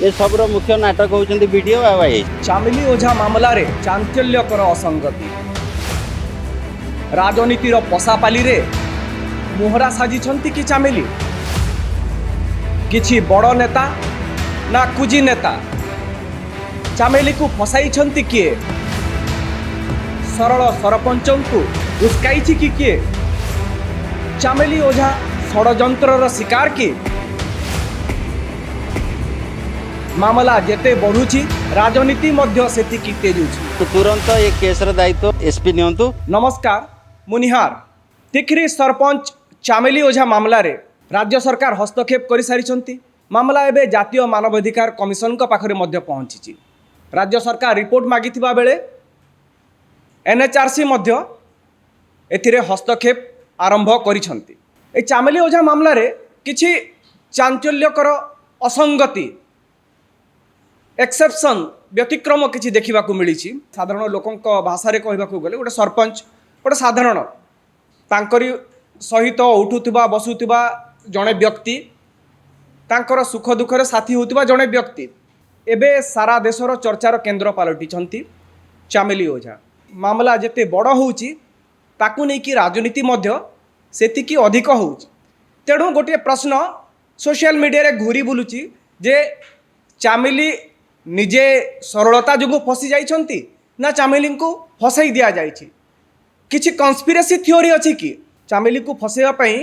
ये सबरो मुख्य नाटक होउछन्ती वीडियो भाई। चामिली ओझा मामला रे चांचल्यकर असंगति राजनीतिर पसापाली रे मोहरा साजिछन्ती कि चामिली किछि बड़ नेता ना कुजी नेता चामेली को फसाइछन्ती किए सरल सरपंचंकु उस्काइछि कि किए चामेली ओझा षडयंत्रर शिकार कि मामला जेते बढ़ुछि राजनीति मध्य सेतिकी तेजुछि। तो तुरंत ये केस र दायित्व एसपी नियंतु। नमस्कार मुनिहार तिखरी सरपंच चामेली ओझा मामला रे राज्य सरकार हस्तक्षेप कर सारी मामला एबे जातीय मानवाधिकार कमिशन का पाखरे मध्य पहुंची। राज्य सरकार रिपोर्ट मागिथिबा बेले एनएचआरसी मध्य एथिरे हस्तक्षेप आरंभ करिसंती। ए चामेली ओझा मामला रे किछि चांचल्यकर असंगति एक्सेप्शन व्यतिक्रम किछि देखिबाकू मिलिछि। साधारण लोकंक भाषा रे कहबाकू गले गोटे सरपंच गोटे साधारण तांकरी सहित उठुथिबा बसुथिबा जड़े व्यक्ति तांकर सुख दुखरे साथी होतिबा जड़े व्यक्ति एबे सारा देशर चर्चार केन्द्र पलटिछंती चामेली ओझा। मामला जेते बड़ होउछि ताकू नै कि राजनीति मध्य सेतिकी अधिक होउछि। तेणु गोटे प्रश्न सोशल मीडिया रे घूरी बुलुछि जे चामेली निजे सरलता जो फसी जाइछंती ना चामेली को फसाई दिया जाइछि। किछि कन्स्पिरेसी थियोरी अछि कि चामेली को फसाइबा पई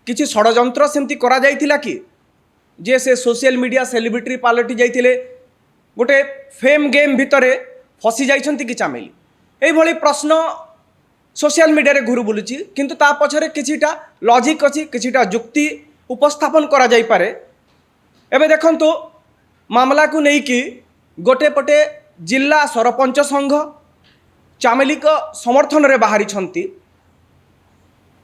किछि षडयंत्र सेमती करा जाइथिला कि जे से सोशल मीडिया सेलिब्रिटी पलटि जाइथिले गोटे फेम गेम भितरे फसी जाइछंती कि चामेली एई भली प्रश्न सोशल मीडिया रे घुरु बुलुछि। किंतु ता पछरे किछिटा लॉजिक अछि किछिटा जुक्ति उपस्थापन करा जाई पारे। एबे देखंतु मामला को नहीं कि गोटे पटे जिला सरपंच संघ चामेली को समर्थन रे बाहरी छंती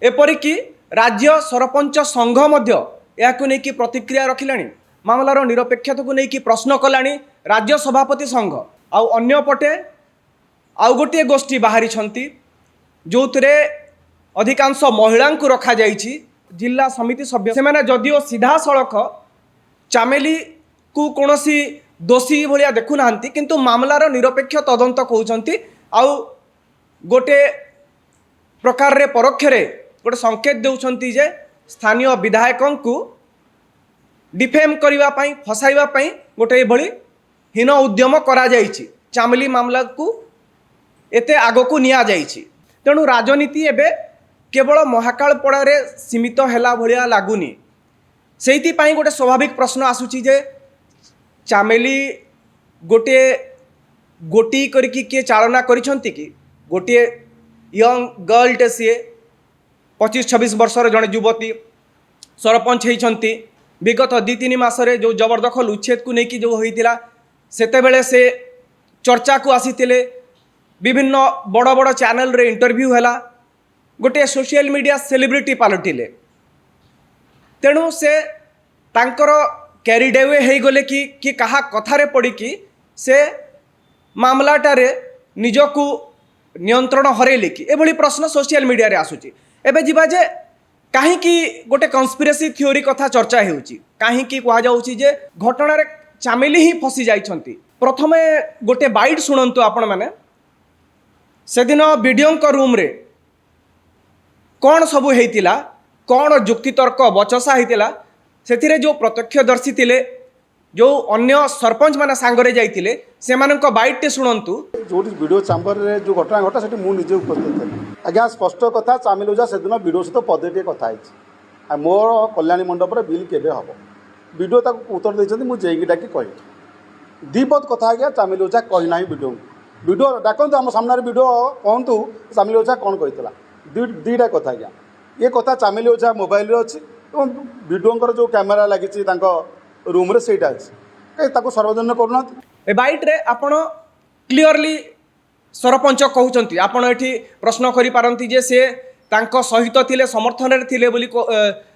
एपरिकी राज्य सरपंच संघ मध्य याकु नहीं कि प्रतिक्रिया रखिलानी। मामलार निरपेक्षता को नहीं कि प्रश्न कलानी राज्य सभापति संघ आउ अन्य पटे आउ गोटे गोष्ठी बाहरी छंती जो थरे अधिकांश महिला को रखा जाइछि जिला समिति सभ्य से माने जदिओ सीधा सड़क चामेली को कोनोसी दोषी भलिया देखु नांती किंतु मामलार निरपेक्ष तदंत कहउछंती आउ गोटे प्रकार रे परोक्ष रे गोटे संकेत देउछंती जे स्थानीय विधायकों को डिफेम करिवा पई फसाइबा पई गोटे एभली हीन उद्यम करा जाइछि। चामेली मामला को एते आगो को निया जाइछि। तेणु राजनीति एबे केवल महाकालपड़ा रे सीमित हैला भलिया लागुनी। सेइति पई गोटे स्वाभाविक प्रश्न आसुछि जे चामेली गोटे गोटी करिकी किए चालना करिसंती कि गोटे यंग गर्लटे सी 25-26 वर्षर जड़े युवती सरपंच होती विगत 2-3 मासरे जो जबरदखल उच्छेद को लेकिन जो होता सेतेबेले से चर्चा को आसीथिले विभिन्न बड़ बड़ चैनल रे इंटरव्यू हैला गोटे सोशल मीडिया सेलिब्रिटी पलटिले। तेणु से तांकर क्यारिड अवे हो गले कि कहा कथारे पड़ी कि से मामलाटारे निजकू नियंत्रण हरेले कि एभली प्रश्न सोशल मीडिया रे आसुची। एबे जिबा जे काहींकी गोटे कन्स्पिरेसी थियोरी कथा चर्चा हेउची काहींकी कहा जाउची जे घटना रे चामेली ही फसी जाइछंती। प्रथमे गोटे बाइट सुनंतु आपण माने से दिन वीडियो को रूम रे कौन सबू हेतिला कौन जुक्तितर्क बचसा हेतिला सेथिरे जो प्रत्यक्षदर्शी थिले जो अन्य सरपंच माने सांगरे जाइतिले सेमानक बाइट शुणु। जो वीडियो चैम्बर रे जो घटना घटा से मुझे उपस्थित थी आज्ञा स्पष्ट कथा चामेली ओझा से दिन वीडियो सहित पदे कथा है मोर कल्याणी मंडप बिल केबे हम वीडियो तक उत्तर देते मुझे डाकी कही दीपद कथा आज्ञा चामेली ओझा कहना वीडियो डाकतु आम सामने वीडियो कहतु चामेली ओझा कौन कही दीटा कथा आज्ञा ये कथा चामेली ओझा मोबाइल अच्छी वीडियो जो कैमेरा लगी रूम रे सेटा अच्छी सर्वजन करूना। ए बाइट रे आपण क्लियरली सरपंच कहउचंती आपण एठी प्रश्न करि पारंती जे से तांको सहित थिले समर्थन रे थिले बोली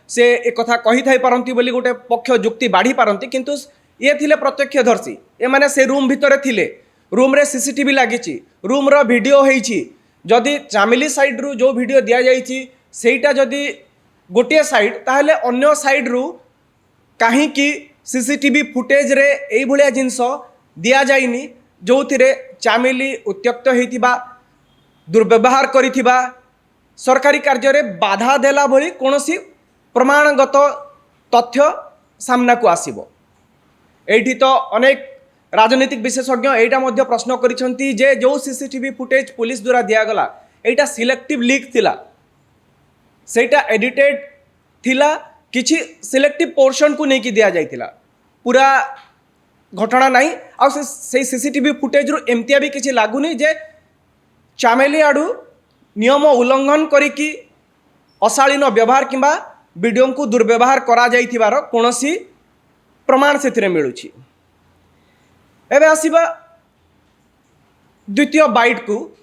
से एक कथा कहि थाई पारंती बोली गोटे पक्ष जुक्ति बाढ़ी पारंती किंतु ये थिले प्रत्यक्षदर्शी ए माने से रूम भितरे थिले रूम रे सीसीटीवी लागिची रूम रो वीडियो हेइची जदि चामेली साइड रु जो वीडियो दिया जाइची सेटा जदि गोटे साइड ताहले अन्य साइड रु कहीं सीसीटीवी फुटेज रे एई भलिया जिनस दिया जाइनी जो थिरे चामिली उत्त्यक्त होइथिबा दुर्व्यवहार करिथिबा सरकारी कार्य रे बाधा देला भली कोनोसी प्रमाणगत तथ्य सामना को आसीबो। एठी तो अनेक राजनीतिक विशेषज्ञ एटा मध्य प्रश्न करिसंती जे जो सीसीटीवी फुटेज पुलिस द्वारा दिया गला एटा सिलेक्टिव लीक थिला, सेटा एडिटेड थिला, किछि सिलेक्टिव पोर्शन को नहीं दिया जाइथिला, पूरा घटना नहीं। आ से सीसीटीवी फुटेज रु एमतिया भी किछि लागुनी जे चामेली आडू नियम उल्लंघन करिकी अशालीन व्यवहार किंबा वीडियो को दुर्व्यवहार करा जाइथिबार कोनोसी प्रमाण सेथिरे मिलुछि। एबे आसीबा द्वितीय बाइट को,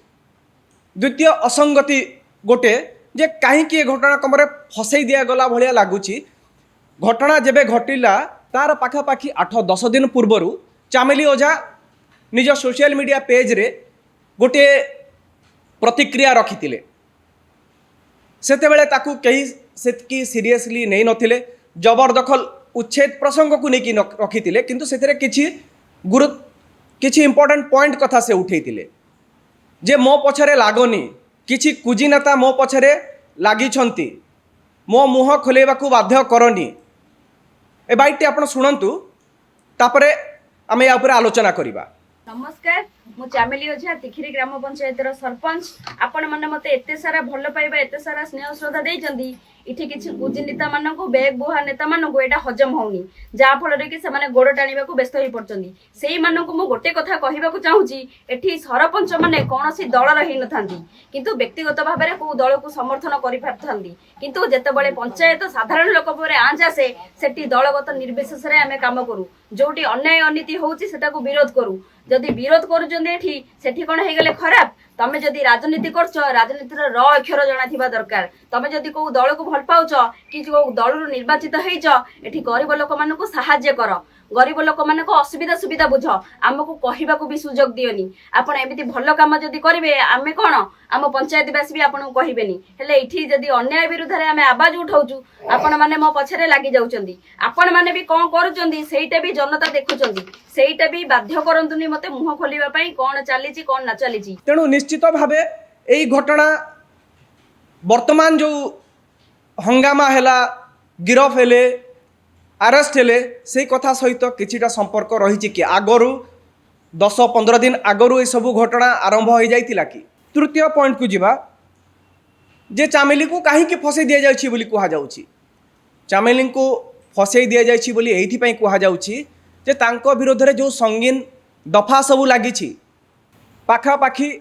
द्वितीय असंगति गोटे जे कहीं घटना क्रम फसई दिया गला भलिया लगुच। घटना जेबे घटिला तार पाखापाखि 8-10 दिन पूर्वर चामेली ओझा निज सोशल मीडिया पेज रे गोटे प्रतिक्रिया रखिथिले। सेतेबेले ताकू कहीं सेतकी सीरियसली नहीं नथिले, जबरदखल उच्छेद प्रसंग को नहीं रखिथिले, किंतु सेतेरे किछि इंपोर्टेंट पॉइंट कथा से उठेइथिले जे मो पछरे लागोनी, किछि कुजी नेता मो पछरे लागिछंती, मो मुह खोलेबाकू बाध्य करनी। ए बाइटटी आपण शुणंतु, तापरे आमे या ऊपर आलोचना करिबा। नमस्कार, मु चामेली ओझा तिखिरी ग्राम पंचायतर सरपंच। आपण माने मते एते सारा भल पाइबा, एते सारा स्नेह श्रद्धा देइचंदी। इठी किछि कुजी नेता मानकु, बेग बुहा नेता मानकु एटा हजम होउनी, जा फल रे कि समाने गोड़ टाणीबा को व्यस्त होई पड़चंदी। सेही मानकु मु गोटे कथा कहिबाकू चाहूची, एठी सरपंच माने कोनोसी दल रही नथांती, किंतु व्यक्तिगत भाबरे को दल को समर्थन करि पारथांती, किंतु जेतेबेले पंचायत साधारण लोक परे आंच आसे सेठी दलगत निर्विशेष रे आमे काम करू, जोटी अन्याय अनीति होउची सेटाको विरोध करू। जदि विरोध करूचंदी एठी सेठी कोन हे गेले खराब। तमे जदि राजनीति करछ, राजनीतिर र अक्षर जणा थिबा दरकार। तमे जदि को दल को भल पाउछ कि जो दल रु निर्वाचित हेइछ, एठी गरीब लोक मानकु सहाय्य कर, गरीब लोक मानकु असुविधा सुविधा बुझ, आमको कहिबाकू भी सुजोग दियोनी। आपण एमिति भल काम जदि करिवे, आमे कोन आम पंचायतवासी भी आपन कहिबेनी। हेले एठी जदि अन्याय विरुद्ध रे आमे आवाज उठाउछु, आपण माने मो पछरे लागि जाउचंदी। आपण माने भी कोन करूचंदी सेइटा भी जनता देखुचंदी, सेइटा भी बाध्य करंतुनी मते मुह खोलिबा पई कोन चालीची कोन ना चालीची। तेणु निश्चित भावे एई घटना वर्तमान जो हंगामा हैला, गिरफ हेले, अरेस्ट हेले, से कथा सहित किछिटा संपर्क रही कि आगरू 10-15 दिन आगरू ये सब घटना आरंभ हो जाइतिला कि। तृतीय पॉइंट को जीवा जे चामेली को कहीं फसई दि जाउछि बोली कहा जाउछि। चामेली को फसई दि जाइछि बोली एइथि पई कहा जाउछि जे तांको विरोध रे जो संगीन दफा सबू लागिछि, पाखापाखि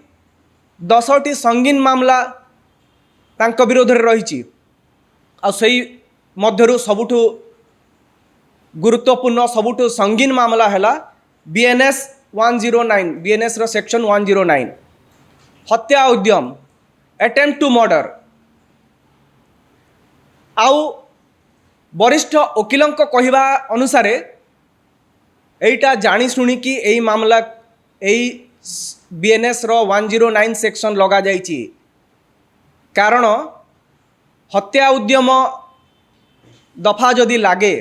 10टी संगीन मामला तांको विरोध रे रहिछि। आ सही मध्यरु सबुठु गुरुत्वपूर्ण सबुठु संगीन मामला हैला BNS 109, BNS रो सेक्शन 109 हत्या उद्यम, अटेम्प्ट टू मर्डर। आउ वरिष्ठ वकिलंक कहिबा अनुसार एइटा जानी शुणी कि एई मामला एई BNS रो 109 सेक्शन लगा जाइछि, कारण हत्या उद्यम दफा जदि लागे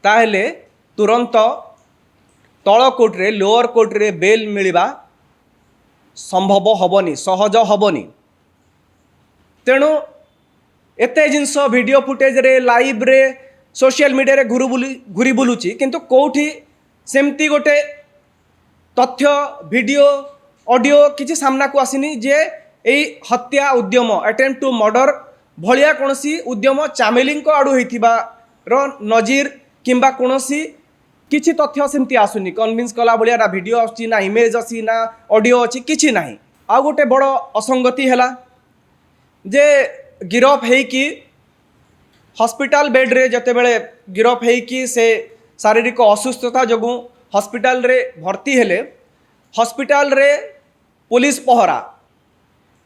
ताहेले तुरंत तल कोर्ट रे, लोअर कोर्ट रे बेल मिलवा संभव हबनी, सहज हबनी। तेणु एते जिनस वीडियो फुटेज रे, लाइव रे, सोशल मीडिया रे घुरी बुलुची, किंतु कोठी सेमती गोटे तथ्य, वीडियो, ऑडियो किछि सामना को आसिनी जे एई हत्या उद्यम, अटेम्प्ट टू मर्डर भलिया कोनोसी उद्यम चामेली आड़ू होइथिबार नजीर किंबा कोनोसी किछि तथ्य सेमती आसुनी। कन्विन्स कला भलिया ना वीडियो आछि, ना इमेज अछि, ना ऑडियो अछि, किछि नाही। आ गोटे बड़ असंगति हैला जे गिरफ हेइकी हॉस्पिटल बेड रे जतेबेले गिरफ हेइकी से शारीरिक असुस्थता जगू हॉस्पिटल रे भर्ती हेले, हॉस्पिटल रे पुलिस पहरा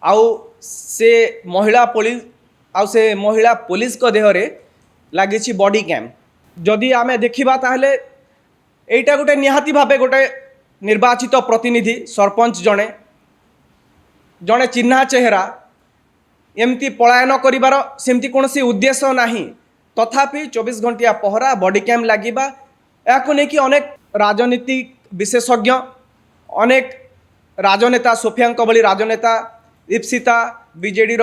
आउ से महिला पुलिस को देहरे लगी बॉडी कैम। जदि आमे देखिबा ताहले एइटा गोटे निहाती भावे गोटे निर्वाचित प्रतिनिधि सरपंच जणे जणे चिन्हा चेहरा एमती पलायन करिबार सेमती कोनोसी उद्देश्य नाही, तथापि 24 घंटिया पहरा, बॉडी कैम लागिबा, याकु नेकी अनेक राजनीतिक विशेषज्ञ अनेक राजनेता सोफिया भली राजनेता इप्सिता बीजेडी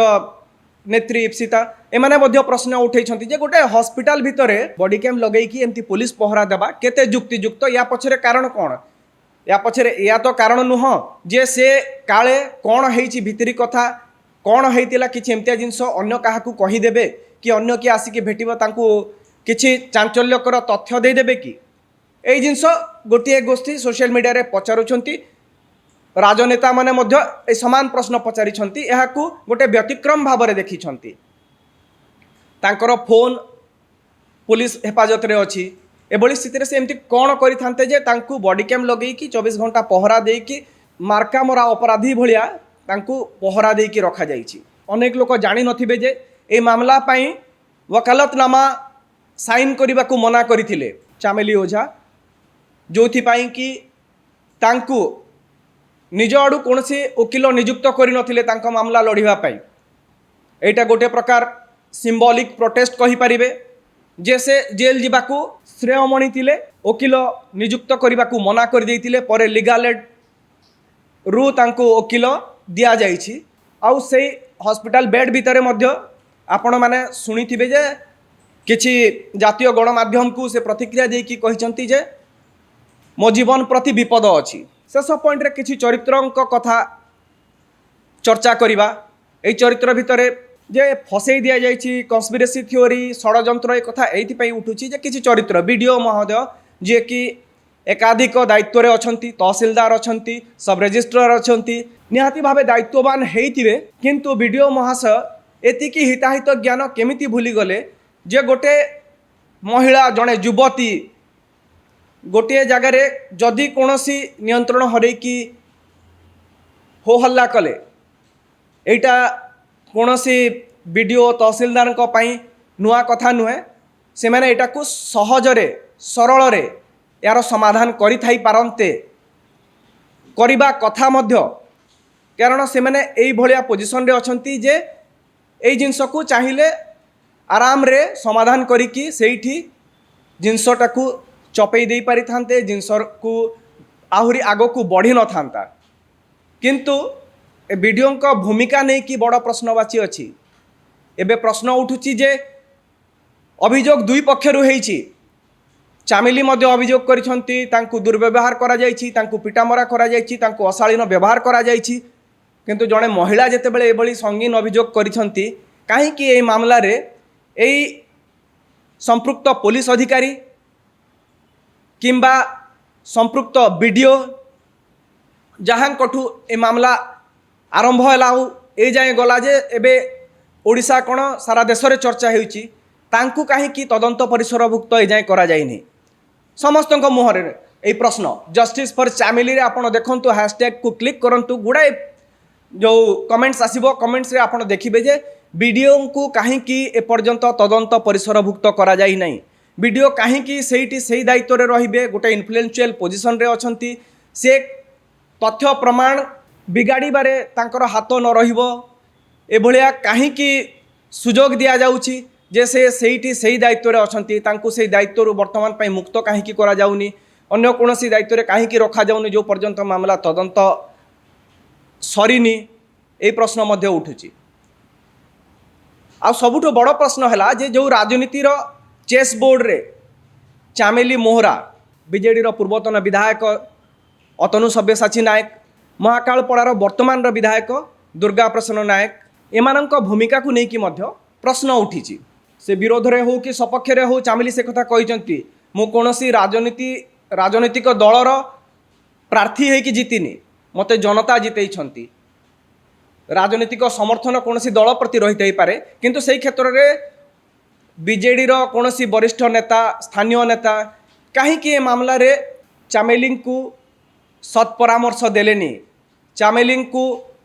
नेत्री इप्सिता एमाने मध्य प्रश्न उठेइछन्ति जे गोटे हॉस्पिटल भितरे बॉडी कैम लगेइकी एमती पुलिस पहरा देबा केते युक्तियुक्त या पछरे कारण कोन या पछरे या तो कारण नुह जे से काले कोन हेइछि भितरी कथा कोन हेइतिला किछि एमतिया जिंस अन्य काहाकू कहि देबे कि अन्य कि आसिकी भेटिबो तांकू किछि चांचल्यकर तथ्य दे देबे कि एई जिंस गोटिए गोष्ठी सोशल मीडिया रे पचारुछन्ति राजनेता माने मध्य ए समान प्रश्न पचारिछन्ति एहाकू गोटे व्यतिक्रम भाव में देखिछन्ति तांकर फोन पुलिस हेफाजत रे अछि एभली स्थिति से एमती कौन करिथान्ते जे तांकू बॉडी कैम लगेइकी 24 घंटा पहरा देइकी मार्का मरा अपराधी भलिया तांकू पहरा देइकी रखा जाइछि। अनेक लोक जानि नथिबे जे ए मामला पई वकालतनामा साइन करबाकू मना करिथिले चामेली ओझा जोथि पई कि तांकू निज आड़ू कौन से वकिल नियुक्त करनथिले तांका मामला लड़िबा पई एटा गोटे प्रकार सिंबॉलिक प्रोटेस्ट कहि परिबे जैसे जेल जीवाकू श्रेयमणि थिले वकिल नियुक्त करबाकू मना कर देइतिले परे लीगल एड रु तांको वकिल दिया जाइछि आउ सेई हॉस्पिटल बेड भितरे मध्य आपण माने सुनिथिबे जे किछि जातीय गणमाध्यम को से प्रतिक्रिया देकी कहिसंती जे मो जीवन प्रति विपद अछि शेष पॉइंट रे किछि चरित्रंक कथा चर्चा करिबा एई चरित्र भितरे जे फसई दिया जाइछि कन्स्पिरेसी थ्योरी षडयंत्र ए कथा एइथि पई उठुछि जे किछि चरित्र वीडियो महोदय जे कि एकाधिक दायित्व रे अछंती तहसीलदार अछंती सब रजिस्ट्रार अछंती निहाती भावे दायित्ववान हेइथिबे किंतु वीडियो महाशय एतिकी हिताहित ज्ञान केमिति भूली गले जे गोटे महिला जड़े युवती गोटे जगार जदि कौनसी नियंत्रण हरैकी हो हल्ला कले एटा कौनसी वीडियो तहसीलदार नुआ कथा नुहे से मैंने एटा को सहजरे सरल यार समाधान करि थाई पारंते करिबा कथा मध्य कारण से मैंने एई भलिया पोजिशन रे अछंती जे एई जिंस को चाहिले आराम रे समाधान करिकी सेठी जिनसटा को चपई दे पारि थांते जिनस को आहुरी आगो को बढ़ी न थांता किंतु ए वीडियो का भूमिका नहीं कि बड़ प्रश्नवाची अछि एबे प्रश्न उठुची जे अभियोग दुई पक्षरु हेइची चामिली मध्य अभियोग करिसंती तांकु दुर्व्यवहार करा जाइछि तांकु पिटामरा करा जाइछि तांकु अशालीन व्यवहार करा जाइछि किंतु जड़े महिला जेतेबेले एभली संगीन अभियोग करिसंती काहे कि ए मामला रे एई संपृक्त पुलिस अधिकारी किंबा संपृक्त वीडियो जहांकठू ए मामला आरंभ है ए जाए गला जे एबे ओडिशा कौन सारा देश में चर्चा होइछि तांकु काहे कि तदंत परिसरभुक्त ए जाए करा जाइनि समस्त मुहर ए प्रश्न जस्टिस फॉर चामिली रे आपण देखंतु हैशटैग को क्लिक करंतु गुड़ाए जो कमेंट्स आसीबो कमेंट्स रे आपण देखिबे जे वीडियो को काहे कि ए पर्यंत तदंत परिसरभुक्त करा जाई नाही वीडियो काहे कि सेठी सेही दायित्व रे रहिबे गोटे इन्फ्लुएंशियल पोजिशन रे अछंती से तथ्य प्रमाण बिगाड़ी बारे तांकर हाथ न रहिबो एभलिया काहे कि सुजोग दिया जाउची जे से सेठी सेही दायित्व रे अछंती तांकु सेही दायित्व रु वर्तमान पई मुक्त काहे कि करा जाउनी अन्य कोनोसी दायित्व रे काहे कि रखा जाउनी जो पर्यंत मामला तदंत सरीनी ए प्रश्न मध्य उठुची आ सबुठो बड़ प्रश्न हैला जे जो राजनीतिर चेस बोर्ड रे चामेली मोहरा बीजेडी पूर्वतन विधायक अतनु सब्यसाची नायक महाकालपड़ार वर्तमान विधायक दुर्गा प्रसन्न नायक एमानंक भूमिका को लेकिन प्रश्न उठी से विरोध रे हो कि सपक्ष रे हो चामेली से कथा कहिसंती मु कोनोसी राजनीतिक दलर प्रार्थी है कि जीतिनी मते जनता जितेइछंती राजनीतिक समर्थन कोनोसी दल प्रति रही पारे किंतु सेही क्षेत्र रे बीजेडी कोनोसी वरिष्ठ नेता स्थानीय नेता कहीं मामला रे चामेली को सत्परामर्श देलेनी चामेली को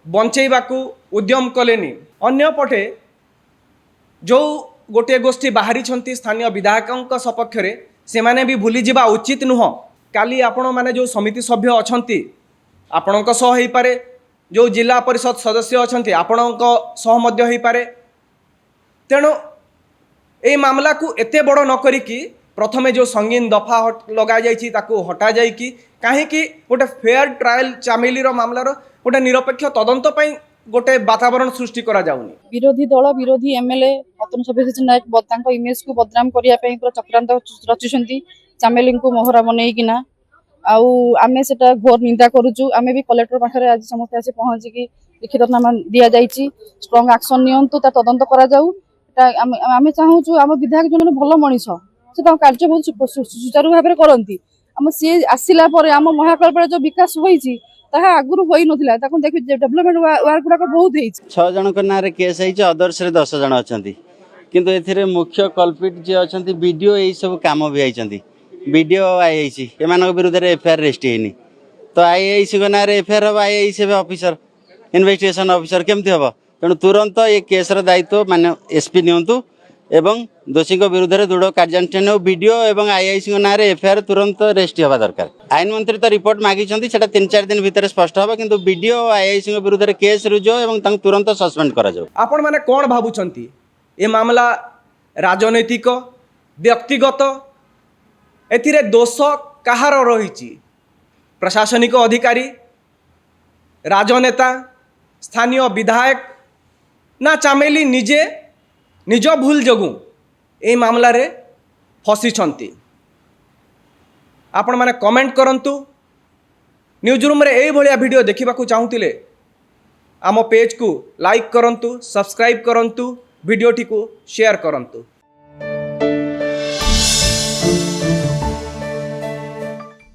बंचेबा को उद्यम कलेनी अन्यपटे जो गोटे गोष्ठी बाहरी स्थानीय विधायकों सपक्ष से माने भी भूली जावा उचित नुह काली आपण माने जो समिति सभ्य अछंती आपणक सह हो पारे जो जिला परिषद सदस्य अछंती आपणक सह मध्य हो पारे तेणु ए मामला को एते बड़ न करिकी प्रथमे जो संगीन दफा लगा जाइछि ताकू हटा जाइकी कहीं गोटे फेयर ट्रायल चामेली मामलार गोटे निरपेक्ष तदंत ପାଇଁ गोटे वातावरण सृष्टि करा जाउनी। विरोधी दल विरोधी एमएलए पतन सब्यसाची नायक इमेज को बदनाम करने पूरा चक्रांत रचुंट चामेली को मोहरा बनईकिना आमे सेटा घोर निंदा करुचु। आमे भी कलेक्टर पाखे आज समस्त आसी पहुंचिकी लिखितनामा दि जाइए स्ट्रंग एक्शन नियंतु ता तदंत करा जाऊ। आमे चाहूँ आम विधायक जो भल मनीष से कार्य बहुत सुचारू भाव में करती आम सी आसला आम महाकल्प जो विकास होती आगुरी हो ना देखिए डेभलपमेंट वर्क गुड़ाक बहुत हो 6 जन ना केस है अदर्स 10 जन अच्छा किंतु ए मुख्य कल्पिट जी अच्छा वीडियो यही सब कम भी आई वीडियो आईआईसी एम विरुद्ध में एफआईआर रेजिस्ट होनी तो आईआईसी ना एफआईआर हम आईआईसी ऑफिसर इन्वेस्टिगेशन ऑफिसर केमती हम तेणु तुरंत ये केसर दायित्व माने एसपी नियंतु एवं दोषी विरुद्ध में दृढ़ कार्यानुष्ठान वीडियो एवं आईआईसी ना एफआईआर तुरंत रेजिस्ट हवा दरकार। आईन मंत्री तो रिपोर्ट मागी 3-4 दिन भितर स्पष्ट हम किंतु वीडियो आईआईसी विरुद्ध में केस रुजु एवं तुरंत सस्पेंड करा जाऊ। आपण माने कोन भाबुछंती ए मामला राजनैतिक व्यक्तिगत एथिरे दोष कहार रही प्रशासनिक अधिकारी राजनेता स्थानीय विधायक ना चामेली निजे निज भूल जोगु ए मामला रे फसी छंती। आपण माने कमेंट करंतु न्यूज रूम रे एई भलिया वीडियो देखिबा को चाहुतिले आम पेज को लाइक करंतु सब्सक्राइब करंतु वीडियोटी को शेयर करंतु।